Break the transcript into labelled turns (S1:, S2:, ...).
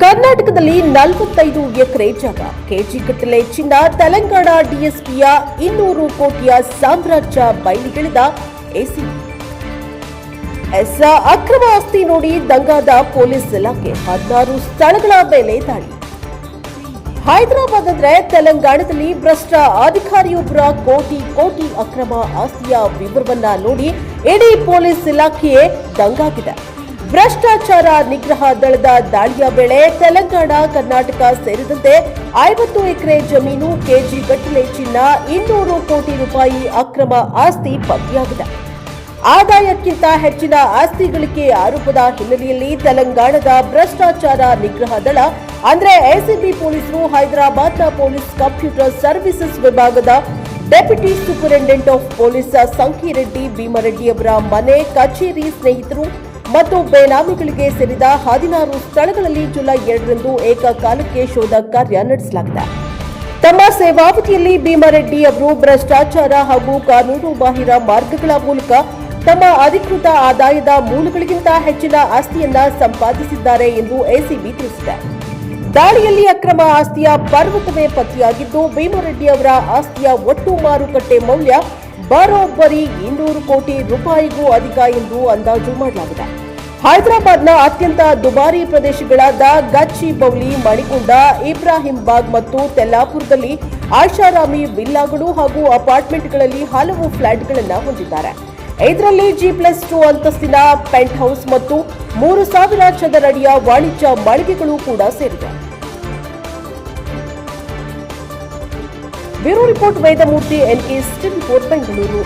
S1: ಕರ್ನಾಟಕದಲ್ಲಿ 45 ಎಕರೆ ಜಾಗ, ಕೆಜಿಗಟ್ಟಲೆ ಚಿನ್ನ, ತೆಲಂಗಾಣ ಡಿಎಸ್ಪಿಯ 200 ಕೋಟಿಯ ಸಾಮ್ರಾಜ್ಯ ಬಯಲಿಗೆಳೆದ ಎಸಿಬಿ. ಅಕ್ರಮ ಆಸ್ತಿ ನೋಡಿ ದಂಗಾದ ಪೊಲೀಸ್ ಇಲಾಖೆ, 16 ಸ್ಥಳಗಳ ಮೇಲೆ ದಾಳಿ. ಹೈದರಾಬಾದ್ ಅಂದ್ರೆ ತೆಲಂಗಾಣದಲ್ಲಿ ಭ್ರಷ್ಟ ಅಧಿಕಾರಿಯೊಬ್ಬರ ಕೋಟಿ ಅಕ್ರಮ ಆಸ್ತಿಯ ವಿವರವನ್ನ ನೋಡಿ ಇಡೀ ಪೊಲೀಸ್ ಇಲಾಖೆಯೇ ದಂಗಾಗಿದೆ. ಭ್ರಷ್ಟಾಚಾರ ನಿಗ್ರಹ ದಳದ ದಾಳಿಯ ವೇಳೆ ತೆಲಂಗಾಣ, ಕರ್ನಾಟಕ ಸೇರಿದಂತೆ 50 ಎಕರೆ ಜಮೀನು, ಕೆಜಿ ಗಟ್ಟಲೆ ಚಿನ್ನ, 200 ಕೋಟಿ ರೂಪಾಯಿ ಅಕ್ರಮ ಆಸ್ತಿ ಪತ್ತೆಯಾಗಿದೆ. ಆದಾಯಕ್ಕಿಂತ ಹೆಚ್ಚಿನ ಆಸ್ತಿ ಗಳಿಕೆ ಆರೋಪದ ಹಿನ್ನೆಲೆಯಲ್ಲಿ ತೆಲಂಗಾಣದ ಭ್ರಷ್ಟಾಚಾರ ನಿಗ್ರಹ ದಳ ಅಂದ್ರೆ ಎಸಿಬಿ ಪೊಲೀಸರು ಹೈದರಾಬಾದ್ನ ಪೊಲೀಸ್ ಕಂಪ್ಯೂಟರ್ ಸರ್ವಿಸಸ್ ವಿಭಾಗದ deputy superintendent of police ಸಂಕಿರೆಡ್ಡಿ Bheemareddy ಅವರ ಮನೆ, ಕಚೇರಿ, ಸ್ನೇಹಿತರು ಮತ್ತು ಬೇನಾಮಿಗಳಿಗೆ ಸೇರಿದ 16 ಸ್ಥಳಗಳಲ್ಲಿ ಜುಲೈ 2ರಂದು ಏಕಕಾಲಕ್ಕೆ ಶೋಧ ಕಾರ್ಯ ನಡೆಸಲಾಗಿದೆ. ತಮ್ಮ ಸೇವಾವಧಿಯಲ್ಲಿ ಭೀಮರೆಡ್ಡಿ ಅವರು ಭ್ರಷ್ಟಾಚಾರ ಹಾಗೂ ಕಾನೂನು ಬಾಹಿರ ಮಾರ್ಗಗಳ ಮೂಲಕ ತಮ್ಮ ಅಧಿಕೃತ ಆದಾಯದ ಮೂಲಗಳಿಗಿಂತ ಹೆಚ್ಚಿನ ಆಸ್ತಿಯನ್ನ ಸಂಪಾದಿಸಿದ್ದಾರೆ ಎಂದು ಎಸಿಬಿ ತಿಳಿಸಿದೆ. ದಾಳಿಯಲ್ಲಿ ಅಕ್ರಮ ಆಸ್ತಿಯ ಪರ್ವತವೇ ಪತ್ತೆಯಾಗಿದ್ದು, ಭೀಮರೆಡ್ಡಿ ಅವರ ಆಸ್ತಿಯ ಒಟ್ಟು ಮಾರುಕಟ್ಟೆ ಮೌಲ್ಯ ಬರೋಬ್ಬರಿ 200 ಕೋಟಿ ರೂಪಾಯಿಗೂ ಅಧಿಕ ಎಂದು ಅಂದಾಜು ಮಾಡಲಾಗಿದೆ. ಹೈದರಾಬಾದ್ನ ಅತ್ಯಂತ ದುಬಾರಿ ಪ್ರದೇಶಗಳಾದ ಗಚ್ಚಿಬೌಲಿ, ಮಣಿಕೊಂಡ, ಇಬ್ರಾಹಿಂ ಬಾಗ್ ಮತ್ತು ತೆಲ್ಲಾಪುರದಲ್ಲಿ ಐಷಾರಾಮಿ ವಿಲ್ಲಾಗಳು ಹಾಗೂ ಅಪಾರ್ಟ್ಮೆಂಟ್ಗಳಲ್ಲಿ ಹಲವು ಫ್ಲಾಟ್ಗಳನ್ನು ಹೊಂದಿದ್ದಾರೆ. ಇದರಲ್ಲಿ G+2 ಅಂತಸ್ತಿನ ಪೆಂಟ್ ಹೌಸ್ ಮತ್ತು 3000 ಚದರಡಿಯ ವಾಣಿಜ್ಯ ಮಳಿಗೆಗಳು ಕೂಡ ಸೇರಿವೆ. Bureau report Vedamurthy, NK, Bengaluru.